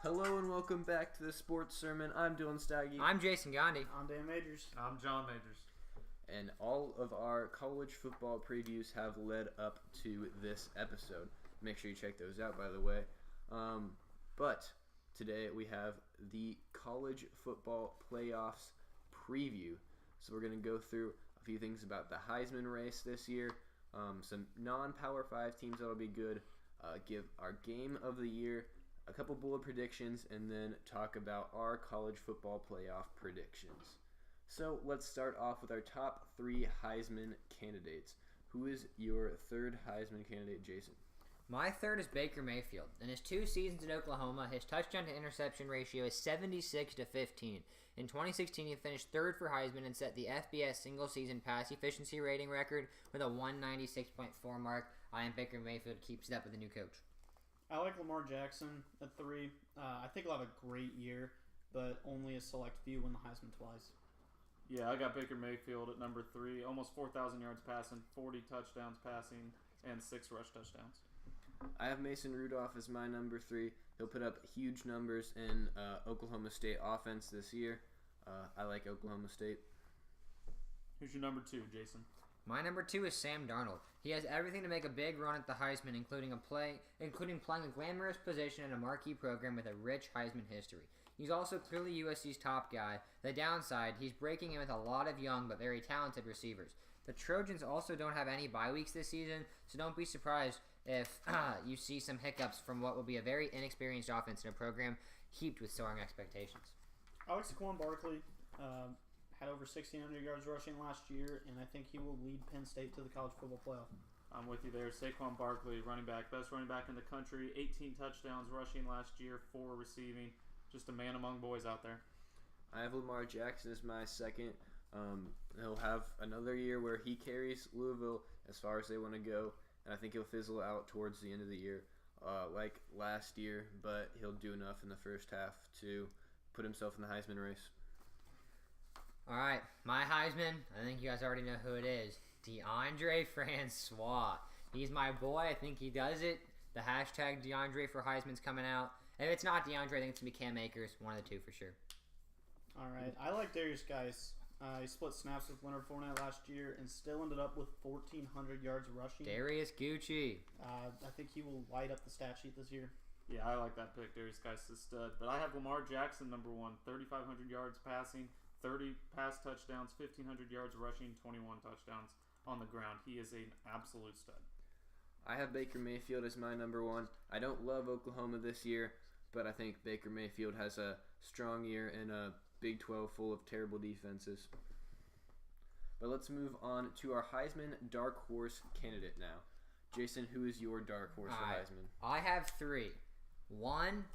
Hello and welcome back to the Sports Sermon. I'm Dylan Staggy. I'm Jason Gandhi. I'm Dan Majors. I'm John Majors. And all of our college football previews have led up to this episode. Make sure you check those out, by the way. But today we have the college football playoffs preview. So we're going to go through a few things about the Heisman race this year, some non-Power 5 teams that'll be good, give our game of the year, a couple bullet predictions, and then talk about our college football playoff predictions. So let's start off with our top 3 Heisman candidates. Who is your third Heisman candidate, Jason? My third is Baker Mayfield. In his 2 seasons at Oklahoma, his touchdown to interception ratio is 76-15. In 2016, he finished third for Heisman and set the FBS single-season pass efficiency rating record with a 196.4 mark. I am Baker Mayfield keeps it up with the new coach. I like Lamar Jackson at 3. I think he'll have a great year, but only a select few win the Heisman twice. Yeah, I got Baker Mayfield at number 3. Almost 4,000 yards passing, 40 touchdowns passing, and 6 rush touchdowns. I have Mason Rudolph as my number 3. He'll put up huge numbers in Oklahoma State offense this year. I like Oklahoma State. Who's your number 2, Jason? My number 2 is Sam Darnold. He has everything to make a big run at the Heisman, including playing a glamorous position in a marquee program with a rich Heisman history. He's also clearly USC's top guy. The downside, he's breaking in with a lot of young but very talented receivers. The Trojans also don't have any bye weeks this season, so don't be surprised if you see some hiccups from what will be a very inexperienced offense in a program heaped with soaring expectations. I like Saquon Barkley. Had over 1,600 yards rushing last year, and I think he will lead Penn State to the college football playoff. I'm with you there. Saquon Barkley, running back, best running back in the country, 18 touchdowns rushing last year, 4 receiving. Just a man among boys out there. I have Lamar Jackson as my second. He'll have another year where he carries Louisville as far as they want to go, and I think he'll fizzle out towards the end of the year like last year, but he'll do enough in the first half to put himself in the Heisman race. All right, my Heisman, I think you guys already know who it is. DeAndre Francois. He's my boy. I think he does it. The hashtag DeAndre for Heisman's coming out. If it's not DeAndre, I think it's going to be Cam Akers. One of the two for sure. All right. I like Darius Geis. He split snaps with Leonard Fournette last year and still ended up with 1,400 yards rushing. Darius Gucci. I think he will light up the stat sheet this year. Yeah, I like that pick. Darius Geis is a stud. But I have Lamar Jackson, number 1, 3,500 yards passing, 30 pass touchdowns, 1,500 yards rushing, 21 touchdowns on the ground. He is an absolute stud. I have Baker Mayfield as my number 1. I don't love Oklahoma this year, but I think Baker Mayfield has a strong year in a Big 12 full of terrible defenses. But let's move on to our Heisman dark horse candidate now. Jason, who is your dark horse for Heisman? I have 3. 1,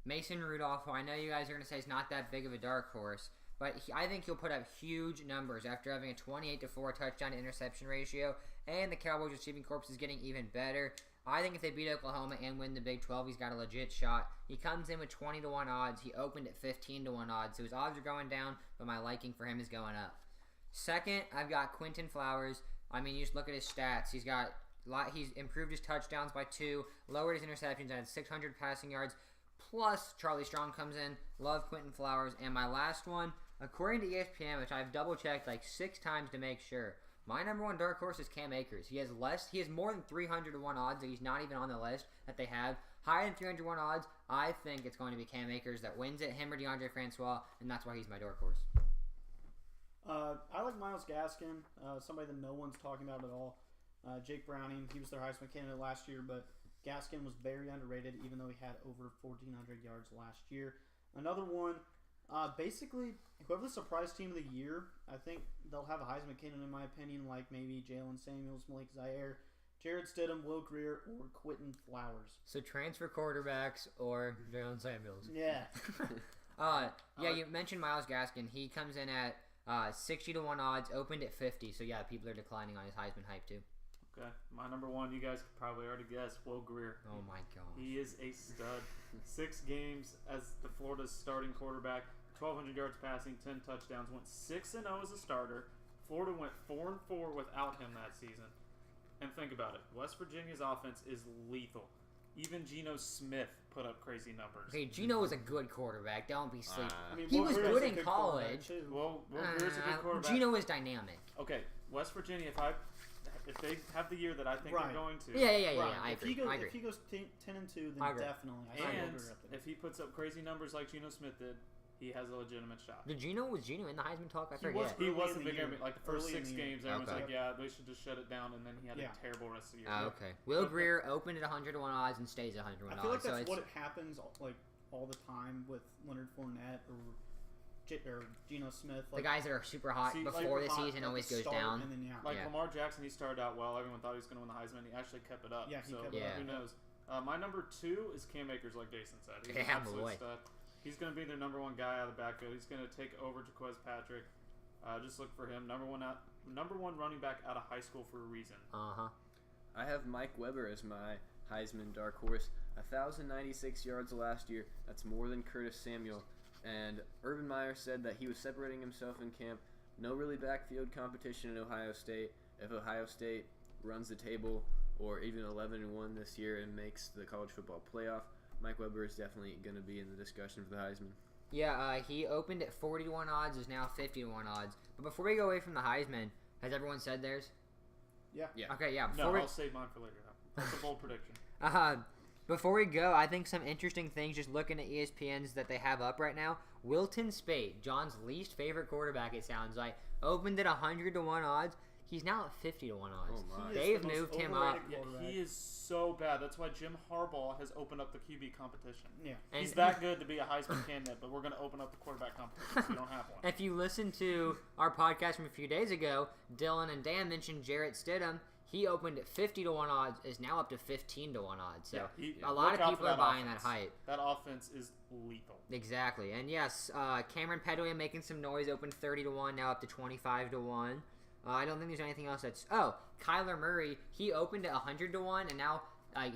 Mason Rudolph, who I know you guys are going to say is not that big of a dark horse, but I think he'll put up huge numbers after having a 28-4 touchdown to interception ratio, and the Cowboys receiving corps is getting even better. I think if they beat Oklahoma and win the Big 12, he's got a legit shot. He comes in with 20-1 odds. He opened at 15-1 odds, so his odds are going down, but my liking for him is going up. Second, I've got Quentin Flowers. I mean, you just look at his stats. He's improved his touchdowns by 2, lowered his interceptions, and had 600 passing yards. Plus, Charlie Strong comes in. Love Quentin Flowers. And my last one, according to ESPN, which I've double-checked like 6 times to make sure, my number 1 dark horse is Cam Akers. He has more than 300-1 odds, so he's not even on the list that they have. Higher than 300-1 odds, I think it's going to be Cam Akers that wins it, him or DeAndre Francois, and that's why he's my dark horse. I like Myles Gaskin, somebody that no one's talking about at all. Jake Browning, he was their Heisman candidate last year, but Gaskin was very underrated, even though he had over 1,400 yards last year. Another one, basically, whoever the surprise team of the year, I think they'll have a Heisman candidate, in my opinion, like maybe Jalen Samuels, Malik Zaire, Jared Stidham, Will Grier, or Quentin Flowers. So transfer quarterbacks or Jalen Samuels. Yeah. You mentioned Myles Gaskin. He comes in at 60-1 odds, opened at 50. So, yeah, people are declining on his Heisman hype, too. Okay, my number 1, you guys could probably already guess, Will Grier. Oh, my gosh. He is a stud. 6 games as the Florida's starting quarterback, 1,200 yards passing, 10 touchdowns, went 6-0 as a starter. Florida went 4-4 without him that season. And think about it. West Virginia's offense is lethal. Even Geno Smith put up crazy numbers. Okay, Geno was a good quarterback. Don't be sleeping. I mean, He Will was Greer's good a in good college. quarterback, too. Will Greer's a good quarterback. Geno is dynamic. Okay, West Virginia. If they have the year that I think Right. they're going to, Yeah. Right. I agree. If he goes 10-2, then I agree. definitely. I see and Will Greer up there. if he puts up crazy numbers like Geno Smith did, he has a legitimate shot. Was Geno in the Heisman talk? I He forget. was. He Early wasn't in the the year. beginning, like the first Early in 6 the year. games. Everyone's Okay. like, yeah, they should just shut it down, and then he had Yeah. a terrible rest of the year. Okay. Will Greer opened at 101 odds and stays at 101 I feel like odds. So that's it's what it happens like all the time with Leonard Fournette or Geno Smith. the Like, guys that are super hot See, before the hot season at always the goes start, down. And then, Like Yeah. Lamar Jackson, he started out well. Everyone thought he was going to win the Heisman. He actually kept it up. Yeah, he so kept it up. who knows? My number 2 is Cam Akers, like Jason said. He's an Yeah, absolute boy. stud. He's going to be their number 1 guy out of the backfield. He's going to take over Jaquez Patrick. Just look for him. Number one running back out of high school for a reason. I have Mike Weber as my Heisman dark horse. 1,096 yards last year. That's more than Curtis Samuel. And Urban Meyer said that he was separating himself in camp. No really backfield competition in Ohio State. If Ohio State runs the table or even 11-1 this year and makes the college football playoff, Mike Weber is definitely going to be in the discussion for the Heisman. Yeah, he opened at 41 odds, is now 51 odds. But before we go away from the Heisman, has everyone said theirs? Yeah. Okay, yeah. No, I'll save mine for later. That's a bold prediction. Before we go, I think some interesting things, just looking at ESPN's that they have up right now. Wilton Spate, John's least favorite quarterback, it sounds like, opened at 100-1 odds. He's now at 50-1 odds. Oh, my. They've moved him up. Yeah, he is so bad. That's why Jim Harbaugh has opened up the QB competition. Yeah. And He's that good to be a Heisman candidate, but we're going to open up the quarterback competition so we don't have one. If you listen to our podcast from a few days ago, Dylan and Dan mentioned Jarrett Stidham. He opened at 50-1 odds, is now up to 15-1 odds. So a lot of people are buying that hype. That offense is lethal. Exactly. And yes, Cameron Pedway making some noise, opened 30-1, now up to 25-1. I don't think there's anything else that's... Oh, Kyler Murray, he opened at 100-1, and now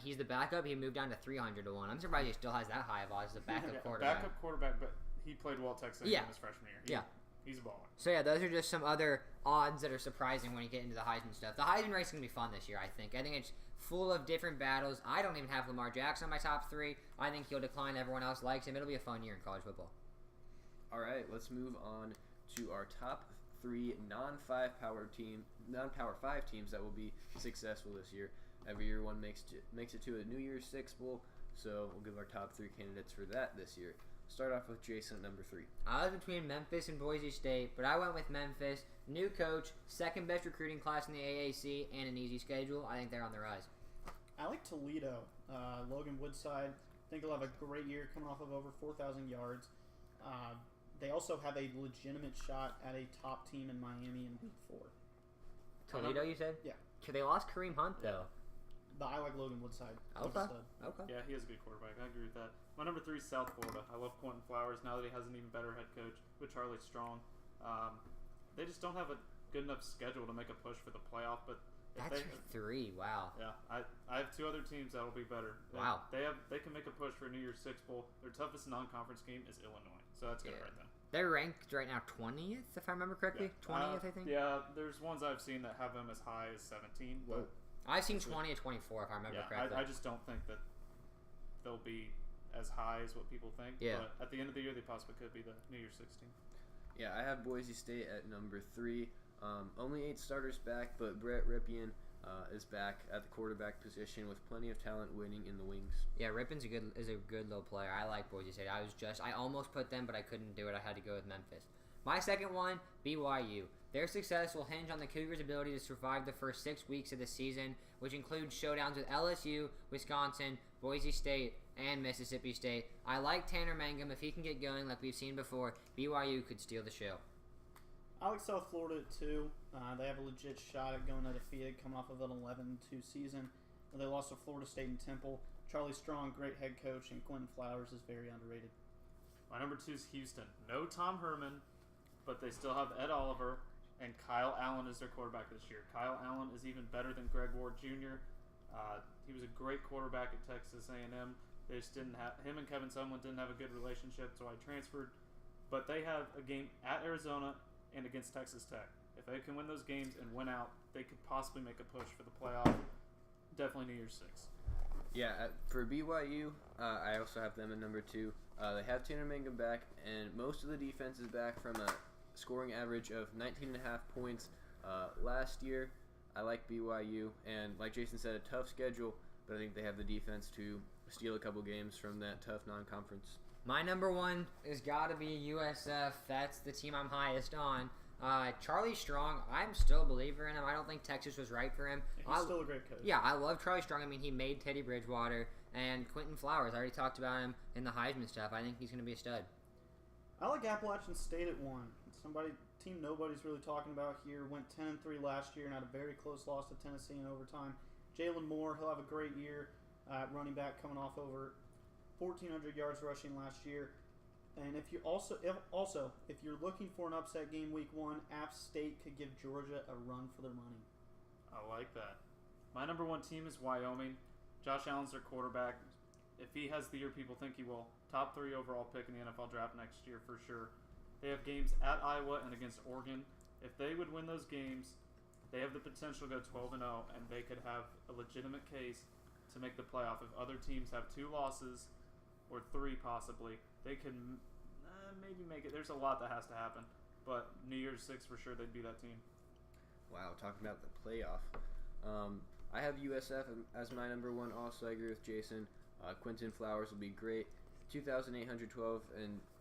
he's the backup. He moved down to 300-1. I'm surprised he still has that high of odds as a backup quarterback. Backup quarterback, but he played well at Texas A&M his freshman year. He's a baller. So yeah, those are just some other odds that are surprising when you get into the Heisman stuff. The Heisman race is going to be fun this year, I think. I think it's full of different battles. I don't even have Lamar Jackson on my top 3. I think he'll decline. Everyone else likes him. It'll be a fun year in college football. All right, let's move on to our top 3 non-Power 5 teams that will be successful this year. Every year one makes it to a New Year's Six Bowl, so we'll give our top 3 candidates for that this year. Start off with Jason at number 3. I was between Memphis and Boise State, but I went with Memphis. New coach, second best recruiting class in the AAC, and an easy schedule. I think they're on the rise. I like Toledo. Logan Woodside. I think he'll have a great year coming off of over 4,000 yards. They also have a legitimate shot at a top team in Miami in week 4. Toledo, you said? Yeah. They lost Kareem Hunt, though. But I like Logan Woodside. Okay. Yeah, he is a good quarterback. I agree with that. My number 3 is South Florida. I love Quentin Flowers now that he has an even better head coach with Charlie Strong. They just don't have a good enough schedule to make a push for the playoff. But if That's your 3. Wow. Yeah, I have 2 other teams that will be better. Wow. They can make a push for a New Year's Six Bowl. Their toughest non-conference game is Illinois, so that's good right then. They're ranked right now 20th, if I remember correctly. 20th, I think. Yeah, there's ones I've seen that have them as high as 17. But I've seen 20 and 24, if I remember correctly. I just don't think that they'll be as high as what people think. Yeah. But at the end of the year, they possibly could be the New Year's 16. Yeah, I have Boise State at number 3. Only 8 starters back, but Brett Ripien is back at the quarterback position with plenty of talent winning in the wings. Yeah, Ripion's a good little player. I like Boise State. I almost put them, but I couldn't do it. I had to go with Memphis. My second one, BYU. Their success will hinge on the Cougars' ability to survive the first 6 weeks of the season, which includes showdowns with LSU, Wisconsin, Boise State, and Mississippi State. I like Tanner Mangum. If he can get going like we've seen before, BYU could steal the show. I like South Florida too. They have a legit shot at going undefeated, coming off of an 11-2 season. They lost to Florida State and Temple. Charlie Strong, great head coach, and Quentin Flowers is very underrated. My number 2 is Houston. No Tom Herman, but they still have Ed Oliver, and Kyle Allen is their quarterback this year. Kyle Allen is even better than Greg Ward Jr. He was a great quarterback at Texas A&M. They just didn't have him and Kevin Sumlin didn't have a good relationship, so I transferred. But they have a game at Arizona and against Texas Tech. If they can win those games and win out, they could possibly make a push for the playoff. Definitely New Year's 6. Yeah, for BYU, I also have them at number 2. They have Tanner Mangum back, and most of the defense is back from a scoring average of 19.5 points last year. I like BYU, and like Jason said, a tough schedule, but I think they have the defense to steal a couple games from that tough non-conference. My number 1 has got to be USF. That's the team I'm highest on. Charlie Strong, I'm still a believer in him. I don't think Texas was right for him. He's still a great coach. Yeah, I love Charlie Strong. I mean, he made Teddy Bridgewater and Quentin Flowers. I already talked about him in the Heisman stuff. I think he's going to be a stud. I like Appalachian State at 1. Team nobody's really talking about here. Went 10-3 last year and had a very close loss to Tennessee in overtime. Jalen Moore, he'll have a great year at running back, coming off over 1,400 yards rushing last year. And if you're looking for an upset game week 1, App State could give Georgia a run for their money. I like that. My number 1 team is Wyoming. Josh Allen's their quarterback. If he has the year people think he will, top 3 overall pick in the NFL draft next year for sure. They have games at Iowa and against Oregon. If they would win those games, they have the potential to go 12-0, and they could have a legitimate case to make the playoff. If other teams have 2 losses, or 3 possibly, they can maybe make it. There's a lot that has to happen, but New Year's 6 for sure, they'd be that team. Wow, talking about the playoff. I have USF as my number 1 also. I agree with Jason. Quentin Flowers will be great. 2,812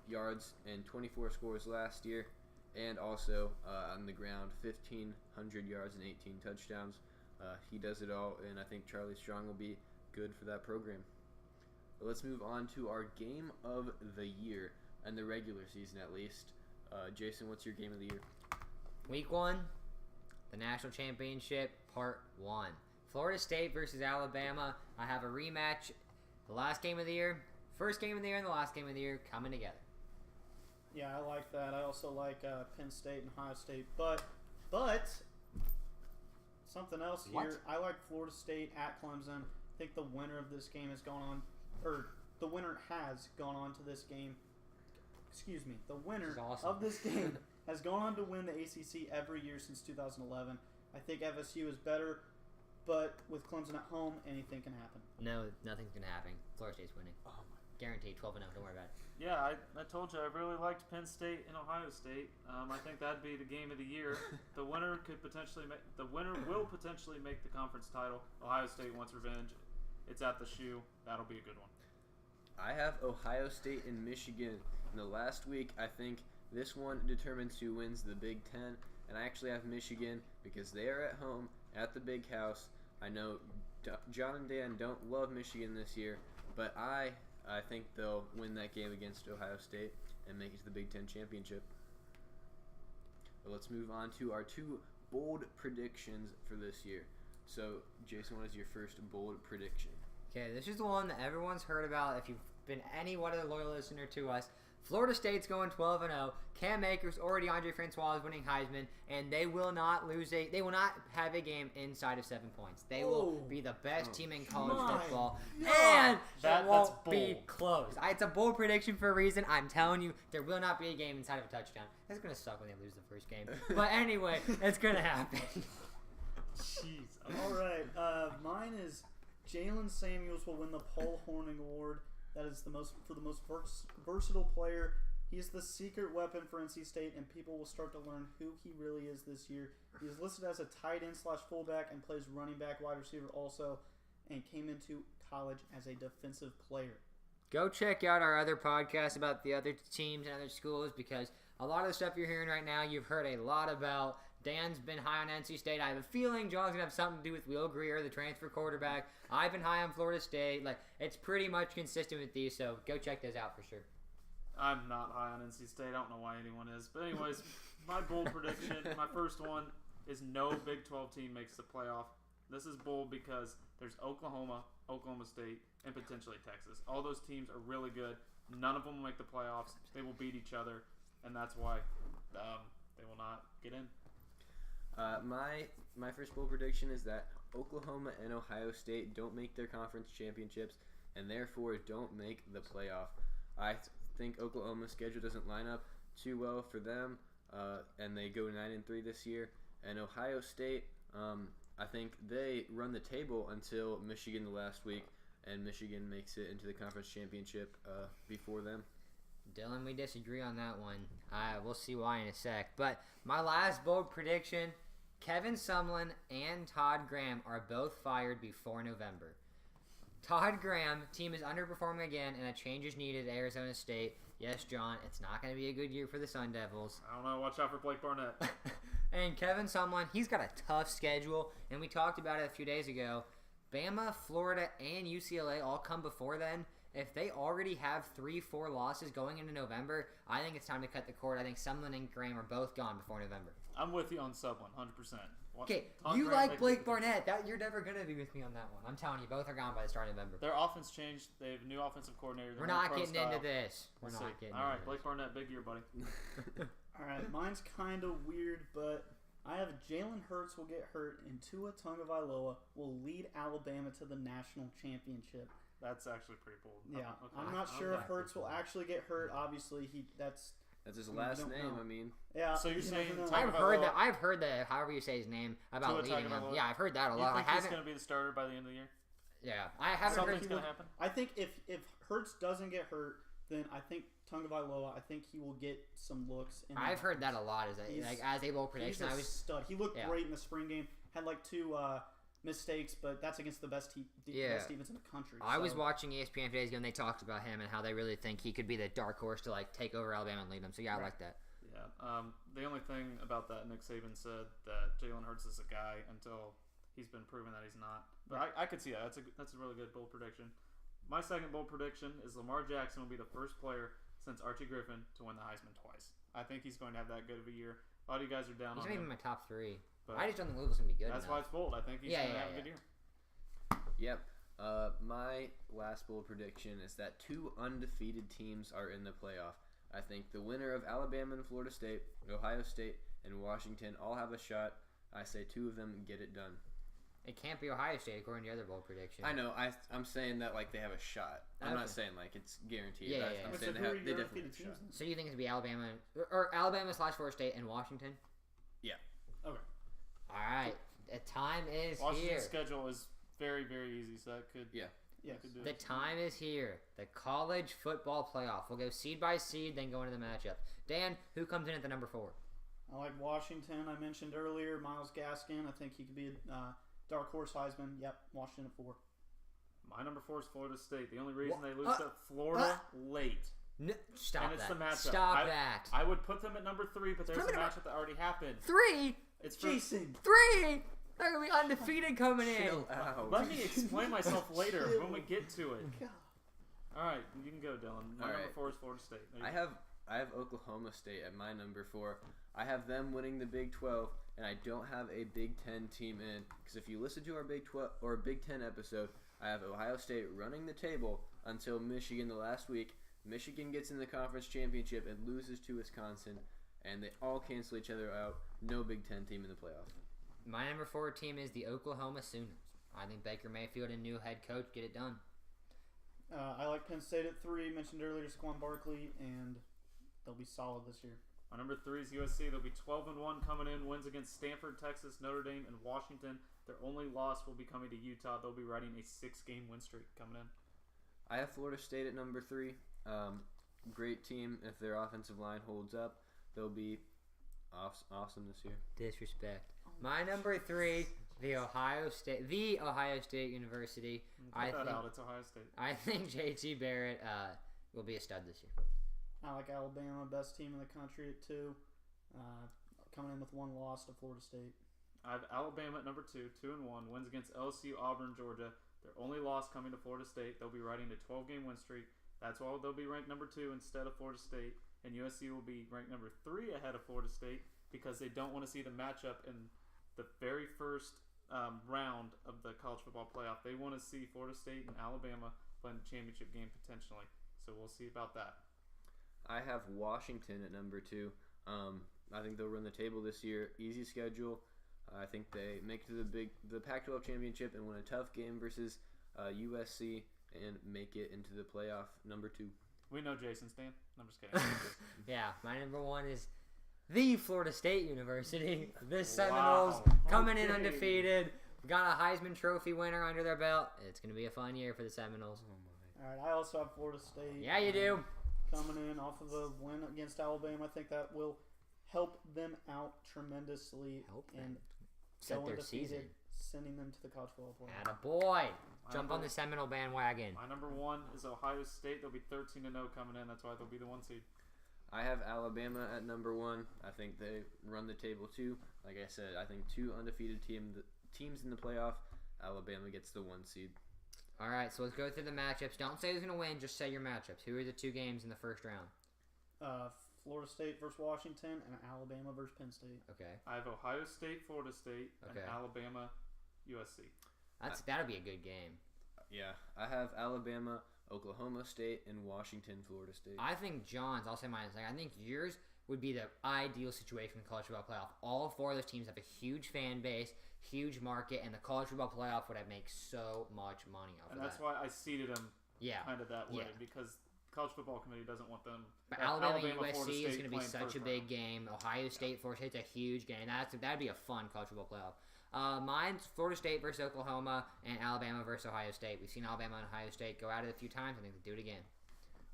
yards and 24 scores last year, and also on the ground 1,500 yards and 18 touchdowns. He does it all, and I think Charlie Strong will be good for that program. But let's move on to our game of the year, and the regular season at least. Jason, what's your game of the year? Week 1, the National Championship, Part 1. Florida State versus Alabama. I have a rematch. The last game of the year, first game of the year, and the last game of the year coming together. Yeah, I like that. I also like Penn State and Ohio State. But something else here. What? I like Florida State at Clemson. I think the winner of this game has gone on, or the winner has gone on to this game. Excuse me. The winner This is awesome. of this game has gone on to win the ACC every year since 2011. I think FSU is better, but with Clemson at home, anything can happen. No, nothing's going to happen. Florida State's winning. Oh my. Guaranteed 12-0. Don't worry about it. Yeah, I told you I really liked Penn State and Ohio State. I think that'd be the game of the year. The winner will potentially make the conference title. Ohio State wants revenge. It's at the shoe. That'll be a good one. I have Ohio State and Michigan. In the last week, I think this one determines who wins the Big Ten, and I actually have Michigan because they are at home at the Big House. I know John and Dan don't love Michigan this year, but I think they'll win that game against Ohio State and make it to the Big Ten championship. But let's move on to our 2 bold predictions for this year. So, Jason, what is your first bold prediction? Okay, this is the one that everyone's heard about. If you've been any one of the loyal listener to us, Florida State's going 12-0. Cam Akers or DeAndre Francois is winning Heisman, and they will not have a game inside of 7 points. They will be the best team in college football, and it won't be close. It's a bold prediction for a reason. I'm telling you, there will not be a game inside of a touchdown. It's gonna suck when they lose the first game, but anyway, it's gonna happen. Jeez. All right, mine is Jalen Samuels will win the Paul Hornung Award. That is the most versatile player. He's the secret weapon for NC State, and people will start to learn who he really is this year. He is listed as a tight end / fullback and plays running back, wide receiver also, and came into college as a defensive player. Go check out our other podcasts about the other teams and other schools, because a lot of the stuff you're hearing right now, you've heard a lot about. Dan's been high on NC State. I have a feeling John's going to have something to do with Will Greer, the transfer quarterback. I've been high on Florida State. It's pretty much consistent with these, so go check those out for sure. I'm not high on NC State. I don't know why anyone is. But anyways, my bold prediction, my first one, is no Big 12 team makes the playoff. This is bold because there's Oklahoma, Oklahoma State, and potentially Texas. All those teams are really good. None of them will make the playoffs. They will beat each other, and that's why they will not get in. My first bold prediction is that Oklahoma and Ohio State don't make their conference championships and therefore don't make the playoff. I think Oklahoma's schedule doesn't line up too well for them, and they go 9-3 this year. And Ohio State, I think they run the table until Michigan the last week, and Michigan makes it into the conference championship before them. Dylan, we disagree on that one. We'll see why in a sec. But my last bold prediction, Kevin Sumlin and Todd Graham are both fired before November. Todd Graham, team is underperforming again, and a change is needed at Arizona State. Yes, John, it's not going to be a good year for the Sun Devils. I don't know. Watch out for Blake Barnett. And Kevin Sumlin, he's got a tough schedule, and we talked about it a few days ago. Bama, Florida, and UCLA all come before then. If they already have 3-4 losses going into November, I think it's time to cut the cord. I think Sumlin and Graham are both gone before November. I'm with you on Sumlin, 100%. Okay, you like Blake Barnett. You're never going to be with me on that one. I'm telling you, both are gone by the start of November. Their offense changed. They have a new offensive coordinator. We're not getting into this. We're not getting into this. All right, Blake Barnett, big year, buddy. All right, mine's kind of weird, but I have Jalen Hurts will get hurt and Tua Tagovailoa will lead Alabama to the national championship. That's actually pretty bold. Yeah, Okay. I'm not sure if Hurts will actually get hurt. Obviously, that's his last name. know. I mean, yeah. So you're saying I've heard that. However you say his name about leading him. Yeah, I've heard that a lot. You think he's going to be the starter by the end of the year? Yeah, I haven't Something's heard. going to happen. I think if Hurts doesn't get hurt, then I think Tagovailoa, I think he will get some looks. I've heard that a lot. As a bold prediction, he's a stud. He looked great in the spring game. Had like 2 mistakes, but that's against the best defense in the country. I was watching ESPN 2 days ago, and they talked about him and how they really think he could be the dark horse to take over Alabama and lead them. So I like that. Yeah. The only thing about that, Nick Saban said that Jalen Hurts is a guy until he's been proven that he's not. But I could see that. That's a really good bold prediction. My second bold prediction is Lamar Jackson will be the first player since Archie Griffin to win the Heisman twice. I think he's going to have that good of a year. A lot of you guys are down on him. He's not even in my top 3. But I just don't think Louisville's going to be good That's enough. why it's bold. I think he's going to have a good year. Yep. My last bold prediction is that 2 undefeated teams are in the playoff. I think the winner of Alabama and Florida State, Ohio State, and Washington all have a shot. I say 2 of them get it done. It can't be Ohio State according to your other bold prediction. I know. I'm saying that they have a shot. I'm not saying it's guaranteed. I'm saying they definitely have a shot. So you think it's going to be Alabama or Alabama/Florida State and Washington? Yeah. Okay. All right. The time is Washington's here. schedule is very, very easy, so that could do The it. time is here. The college football playoff. We'll go seed by seed, then go into the matchups. Dan, who comes in at the number 4? I like Washington. I mentioned earlier Myles Gaskin. I think he could be a dark horse Heisman. Yep, Washington at 4. My number 4 is Florida State. The only reason they lose to Florida late. No, stop and it's that. the matchup. Stop that. I would put them at number 3, but there's a matchup that already happened. 3? It's for, Jason. 3? They're going to be undefeated coming in. Chill out. Let me explain myself later when we get to it. God. All right, you can go, Dylan. My number 4 is Florida State. I have Oklahoma State at my number 4. I have them winning the Big 12, and I don't have a Big 10 team in. Because if you listen to our Big 12 or Big 10 episode, I have Ohio State running the table until Michigan the last week. Michigan gets in the conference championship and loses to Wisconsin, and they all cancel each other out. No Big 10 team in the playoff. My number 4 team is the Oklahoma Sooners. I think Baker Mayfield and new head coach get it done. I like Penn State at 3. Mentioned earlier Saquon Barkley, and they'll be solid this year. My number 3 is USC. They'll be 12-1 coming in. Wins against Stanford, Texas, Notre Dame, and Washington. Their only loss will be coming to Utah. They'll be riding a 6-game win streak coming in. I have Florida State at number 3. Great team. If their offensive line holds up, they'll be awesome this year. Disrespect. My number 3, the Ohio State University. It's Ohio State. I think JT Barrett will be a stud this year. I like Alabama, best team in the country at 2. Coming in with 1 loss to Florida State. I have Alabama at number 2, 2-1. Wins against LSU, Auburn, Georgia. Their only loss coming to Florida State. They'll be riding a 12-game win streak. That's why they'll be ranked number 2 instead of Florida State. And USC will be ranked number 3 ahead of Florida State because they don't want to see the matchup in the very first round of the college football playoff. They want to see Florida State and Alabama playing the championship game potentially. So we'll see about that. I have Washington at number 2. I think they'll run the table this year. Easy schedule. I think they make it to the Pac-12 championship and win a tough game versus USC and make it into the playoff. Number 2. We know Jason's Dan. I'm just kidding. Yeah, my number 1 is the Florida State University. The Seminoles coming in undefeated. We got a Heisman Trophy winner under their belt. It's going to be a fun year for the Seminoles. All right, I also have Florida State. Yeah, you do. Coming in off of a win against Alabama. I think that will help them out tremendously. And set go their undefeated, season. Sending them to the college football playoff. Attaboy. Jump on the Seminole bandwagon. My number 1 is Ohio State. They'll be 13-0 coming in. That's why they'll be the 1 seed. I have Alabama at number 1. I think they run the table too. Like I said, I think 2 undefeated teams in the playoff. Alabama gets the 1 seed. All right, so let's go through the matchups. Don't say who's going to win. Just say your matchups. Who are the 2 games in the first round? Florida State versus Washington and Alabama versus Penn State. Okay. I have Ohio State, Florida State, and Okay. Alabama, USC. That'll be a good game. Yeah, I have Alabama, Oklahoma State, and Washington, Florida State. I think John's, I'll say mine. I think yours would be the ideal situation in the college football playoff. All 4 of those teams have a huge fan base, huge market, and the college football playoff would have make so much money off of that. And that's why I seeded them Yeah. kind of that way, Yeah. because college football committee doesn't want them. But Alabama, Florida USC is going to be such a big game. Ohio State, Florida State's a huge game. That'd be a fun college football playoff. Mine's Florida State versus Oklahoma and Alabama versus Ohio State. We've seen Alabama and Ohio State go at it a few times. I think they'll do it again.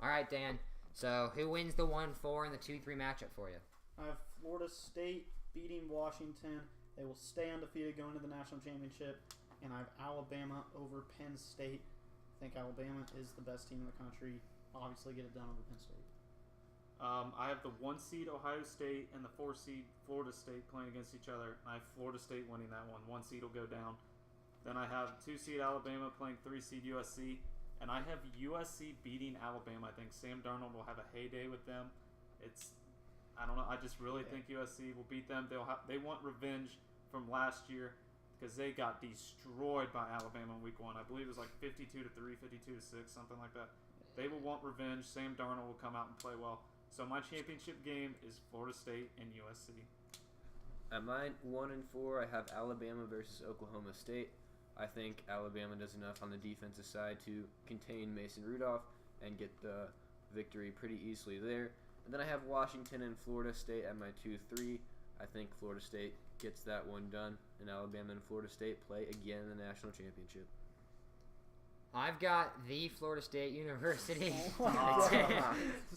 All right, Dan. So who wins the 1-4 and the 2-3 matchup for you? I have Florida State beating Washington. They will stay undefeated going to the national championship. And I have Alabama over Penn State. I think Alabama is the best team in the country. Obviously get it done over Penn State. I have the 1 seed Ohio State and the 4 seed Florida State playing against each other. I have Florida State winning that one. 1 seed will go down. Then I have 2 seed Alabama playing 3 seed USC. And I have USC beating Alabama. I think Sam Darnold will have a heyday with them. I don't know. I just really think USC will beat them. They want revenge from last year because they got destroyed by Alabama in week 1. I believe it was like 52-3, 52-6, something like that. They will want revenge. Sam Darnold will come out and play well. So my championship game is Florida State and USC. At mine 1 and 4, I have Alabama versus Oklahoma State. I think Alabama does enough on the defensive side to contain Mason Rudolph and get the victory pretty easily there. And then I have Washington and Florida State at my 2-3. I think Florida State gets that one done, and Alabama and Florida State play again in the national championship. I've got the Florida State University Oh,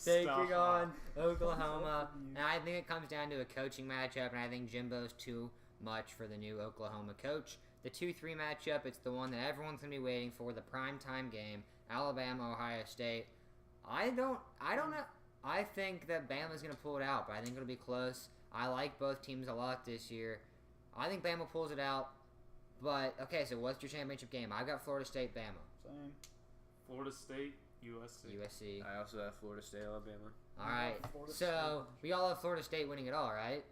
taking on Oklahoma. And I think it comes down to a coaching matchup, and I think Jimbo's too much for the new Oklahoma coach. The 2-3 matchup, it's the one that everyone's going to be waiting for, the primetime game, Alabama, Ohio State. I don't know. I think that Bama's going to pull it out, but I think it'll be close. I like both teams a lot this year. I think Bama pulls it out. But, okay, so what's your championship game? I've got Florida State, Bama. Same. Florida State, USC. USC. I also have Florida State, Alabama. All right. Florida So, we all have Florida State winning it all, right?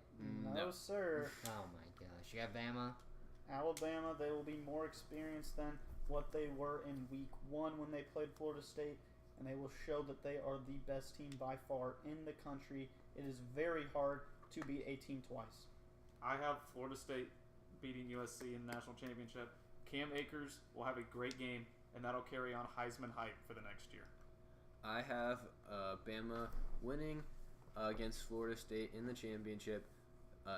No, sir. Oh, my gosh. You got Bama? Alabama, they will be more experienced than what they were in week 1 when they played Florida State, and they will show that they are the best team by far in the country. It is very hard to beat a team twice. I have Florida State beating USC in the national championship. Cam Akers will have a great game, and that'll carry on Heisman hype for the next year. I have Bama winning against Florida State in the championship,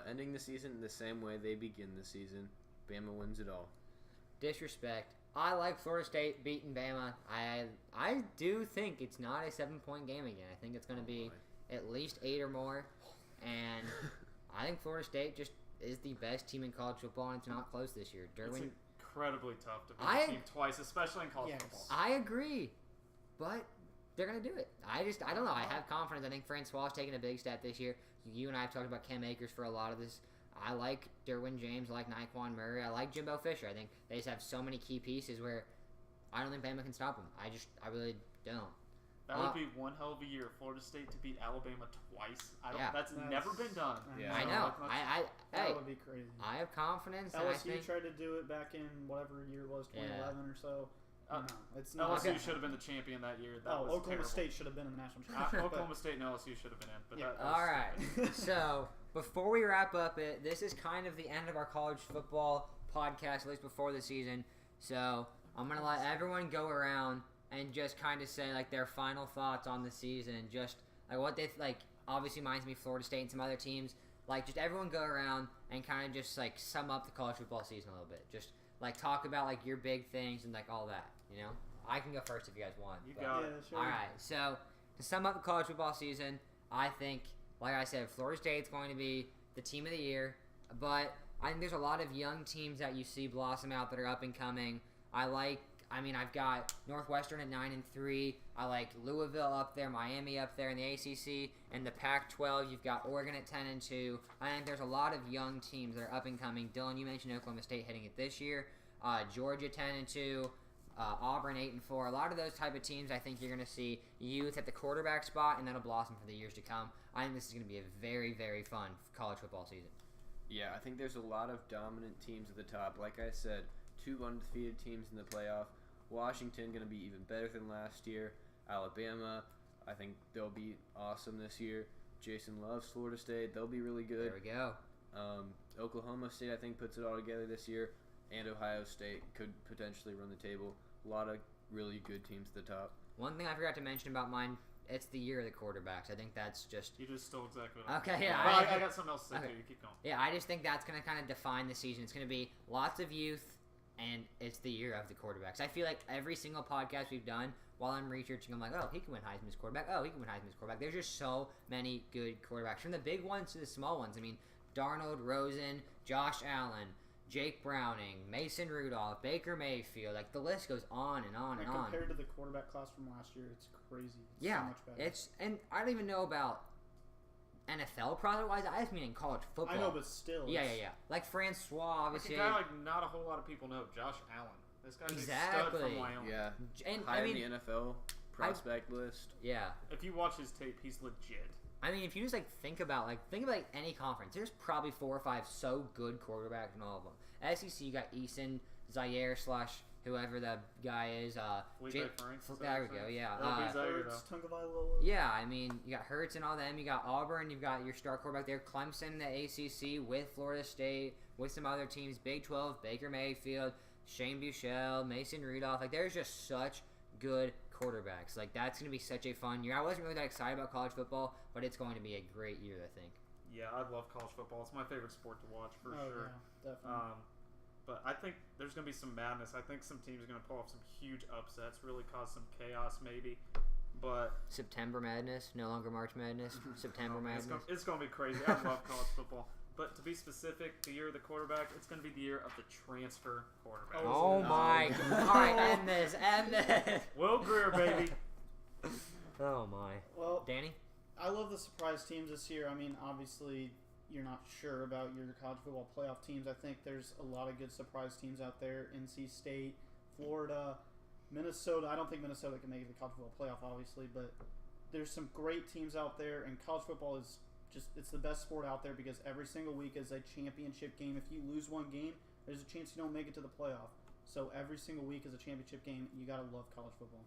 ending the season the same way they begin the season. Bama wins it all. Disrespect. I like Florida State beating Bama. I do think it's not a 7-point game again. I think it's going to be at least 8 or more. And I think Florida State just is the best team in college football, and it's not close this year. It's incredibly tough to beat a team twice, especially in college football. I agree, but they're going to do it. I don't know. I have confidence. I think Francois is taking a big step this year. You and I have talked about Cam Akers for a lot of this. I like Derwin James. I like Naquan Murray. I like Jimbo Fisher. I think they just have so many key pieces where I don't think Bama can stop them. I really don't. That would be one hell of a year. Florida State to beat Alabama twice. That's never been done. Yeah. I know. That would be crazy. I have confidence. LSU and I think, tried to do it back in whatever year it was, 2011 or so. No, it's not. LSU should have been the champion that year. That was Oklahoma terrible. State should have been in the national championship. Oklahoma State and LSU should have been in. But Yeah. that was, all right. So before we wrap up this is kind of the end of our college football podcast, at least before the season. So I'm gonna let everyone go around and just kind of say like their final thoughts on the season, just like what they like. Obviously, mine's me Florida State and some other teams. Like just everyone go around and kind of just like sum up the college football season a little bit. Just like talk about like your big things and like all that. You know, I can go first if you guys want. You but- got Yeah, it. sure. All right, so to sum up the college football season, I think, like I said, Florida State's going to be the team of the year, but I think there's a lot of young teams that you see blossom out that are up and coming. I've got Northwestern at 9-3. I like Louisville up there, Miami up there in the ACC, and the Pac-12. You've got Oregon at 10-2. I think there's a lot of young teams that are up and coming. Dylan, you mentioned Oklahoma State hitting it this year. Georgia 10-2. Auburn 8-4. A lot of those type of teams, I think you're going to see youth at the quarterback spot, and that'll blossom for the years to come. I think this is going to be a very, very fun college football season. Yeah, I think there's a lot of dominant teams at the top. Like I said, 2 undefeated teams in the playoff. Washington going to be even better than last year. Alabama, I think they'll be awesome this year. Jason loves Florida State. They'll be really good. There we go. Oklahoma State, I think, puts it all together this year. And Ohio State could potentially run the table. A lot of really good teams at the top. One thing I forgot to mention about mine, it's the year of the quarterbacks. I think that's just... You just stole exactly what Okay, yeah. Well, I got something else to say okay. too. You keep going. Yeah, I just think that's going to kind of define the season. It's going to be lots of youth, and it's the year of the quarterbacks. I feel like every single podcast we've done, while I'm researching, I'm like, oh, he can win Heisman's quarterback. Oh, he can win Heisman's quarterback. There's just so many good quarterbacks. From the big ones to the small ones. I mean, Darnold, Rosen, Josh Allen, Jake Browning, Mason Rudolph, Baker Mayfield. Like, the list goes on and on and on. Compared to the quarterback class from last year, it's crazy. It's Yeah, so much better. and I don't even know about NFL product-wise. I just mean in college football. I know, but still. Yeah. it's- Like Francois, Like obviously. a guy like not a whole lot of people know, Josh Allen. This guy's a stud Exactly. from Wyoming. Yeah, And high I mean, in the NFL prospect list. yeah. If you watch his tape, he's legit. I mean, if you just think about any conference, there's probably 4 or 5 so good quarterbacks in all of them. SEC, you got Eason, Zaire / whoever the guy is. Felipe Franks, is that There what we you're go. saying? Yeah. It'll be Zaire, Hurts, though. Tagovailoa. Yeah, I mean, you got Hurts and all them. You got Auburn. You've got your star quarterback there. Clemson in the ACC with Florida State, with some other teams. Big 12, Baker Mayfield, Shane Buechele, Mason Rudolph. Like, there's just such good quarterbacks. Like, that's going to be such a fun year. I wasn't really that excited about college football, but it's going to be a great year, I think. Yeah, I love college football. It's my favorite sport to watch for Oh, sure. yeah, definitely. But I think there's going to be some madness. I think some teams are going to pull off some huge upsets, really cause some chaos maybe. But September Madness, no longer March Madness. September Madness. it's going to be crazy. I love college football. But to be specific, the year of the quarterback, it's going to be the year of the transfer quarterback. Oh my God. All right, end this. Will Greer, baby. Oh my. Well, Danny? I love the surprise teams this year. I mean, obviously, you're not sure about your college football playoff teams. I think there's a lot of good surprise teams out there. NC State, Florida, Minnesota. I don't think Minnesota can make it to the college football playoff, obviously, but there's some great teams out there, and college football is it's the best sport out there because every single week is a championship game. If you lose one game, there's a chance you don't make it to the playoff. So every single week is a championship game. You got to love college football.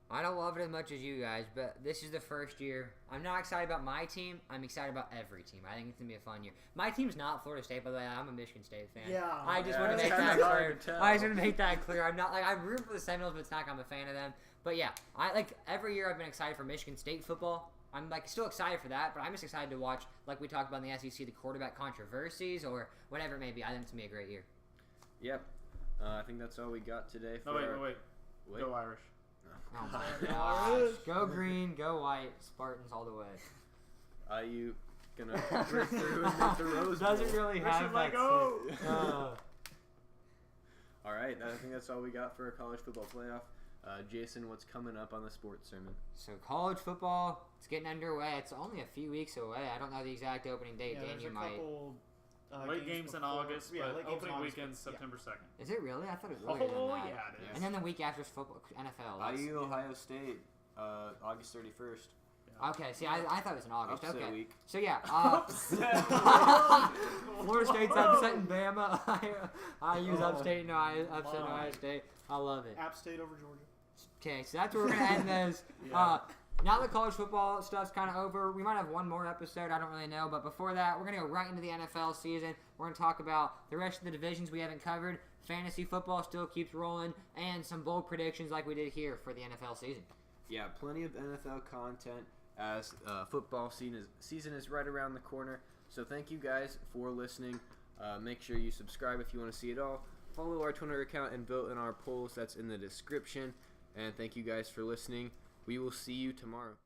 I don't love it as much as you guys, but this is the first year. I'm not excited about my team. I'm excited about every team. I think it's going to be a fun year. My team's not Florida State, by the way. I'm a Michigan State fan. Yeah. I just Yeah, want to it's make kinda that hard clear. to tell. I just want to make that clear. I'm not I'm rooting for the Seminoles, but it's not like I'm a fan of them. But yeah, every year I've been excited for Michigan State football. I'm still excited for that, but I'm just excited to watch, like we talked about in the SEC, the quarterback controversies or whatever it may be. I think it's going to be a great year. Yep. I think that's all we got today. For No, wait, our- wait. Go Irish. Oh my gosh. Go green, go white, Spartans all the way. IU gonna break through and make the Rose Bowl. Doesn't really have that. All right, I think that's all we got for a college football playoff. Jason, what's coming up on the sports sermon? So college football, it's getting underway. It's only a few weeks away. I don't know the exact opening date. Yeah, Dan, there's you a might. couple Late games in before- August, yeah, but late games in opening August, weekend but- September 2nd. Is it really? I thought it was earlier Oh, than that. yeah, it is. And then the week after is football, NFL. That's- IU Ohio State, August 31st. Okay, see, I thought it was in August. Upset Okay. week. So yeah, Florida State's upsetting Bama. I use upstate. No, I upset Ohio State. I love it. App State over Georgia. Okay, so that's where we're gonna end this. Yeah. Now the college football stuff's kind of over. We might have one more episode. I don't really know, but before that, we're gonna go right into the NFL season. We're gonna talk about the rest of the divisions we haven't covered. Fantasy football still keeps rolling, and some bold predictions like we did here for the NFL season. Yeah, plenty of NFL content as football season is right around the corner. So thank you guys for listening. Make sure you subscribe if you want to see it all. follow our Twitter account and vote in our polls. That's in the description. And thank you guys for listening. We will see you tomorrow.